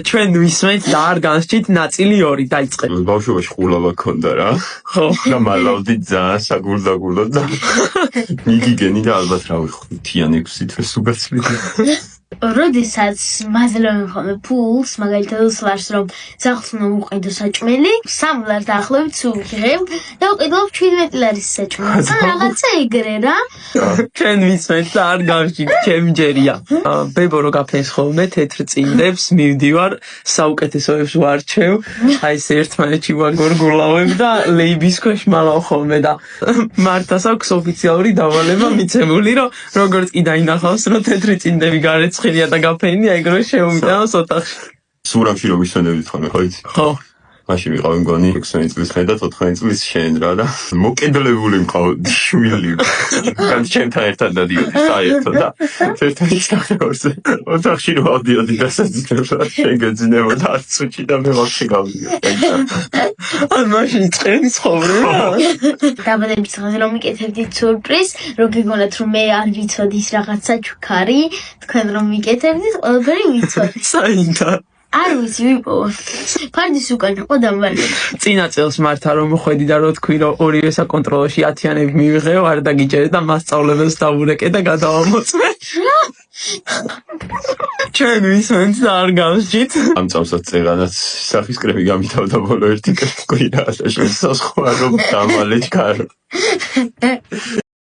ჩვენ ვისმენთ და არ განსჭით ნაწილი 2 დაიწყეთ. ბავშვობაში ყულავა ქონდა რა. ხო. და მალავდი ძალიან საგულდაგულო და მიგიგენი და ალბათ რა ვიხდი 5-6 თვეს უგაცლიდი. როდესაც მაზლავენ ხოლმე ფულს, მაგალითად ვარს რომ ძაღლს უნდა უყიდო საჭმელი, 3 ლარ დაახლოებით ვიღებ და ვყიდავ 17 ლარის საჭმელს. რაღაცა ეგრე რა. ჩვენ ვისმენთ და არ განსჭით, ჩემი ჯერია. ბებო რო გაფენს ხოლმე თეთრ წინდებს, მივდივარ, საუკეთესოებს ვარჩევ. აი ეს ერთმანეთში ვაგორგულავებ და ლეიბის ქვეშ მალავ ხოლმე და მართას აქვს ოფიციალური დავალება მიცემული, რომ როგორც კი დაინახავს, რომ თეთრი წინდები გარეცხილია და გაფენია, ეგ რო შეუმიტანოს ოთახში. სურამში რომ ისვენებდით ხოლმე, ხო იცი? ხო. მაშინ ვიყავი მგონი 16 წლის ხე და 14 წლის შენ რა და მოკედლებული მყავდი შვილი. გან ჩემთან ერთად დადიოდი საერთოდ და ერთ-ერთ სახეობზე ოთახში რო ავდიოდი დასაწყისად შენ გეძინებოდა არცუჩი და მე ვაფშე გავდიოდი. ან მაშინ წელი ცხოვრება. დაბადების დღეზე რომ მიკეთებდით სურპრიზ, რო გიგონათ რომ მე არ ვიცოდი ის რაღაცა ჩუქარი, თქვენ რომ მიკეთებდით, ყველაფერი ვიცოდი. საინდა. არ ვიცი ვიპოვო. ფარდის უკან იყო დამალე. წინა წელს მართა რომ ხვედი და რო თქვი რომ ორივე საკონტროლოში 10-იანები მივიღეო, არ დაგიჭერე და მასწავლებელს დავურეკე და გადავამოწმე. ჩვენ ვისმენთ და არ განსჭით. ამ წამსაც წეღანაც სახის კრემი გამითავდა ბოლო ერთი კვირა და შენ სასხვა რომ დამალე ჩქარო.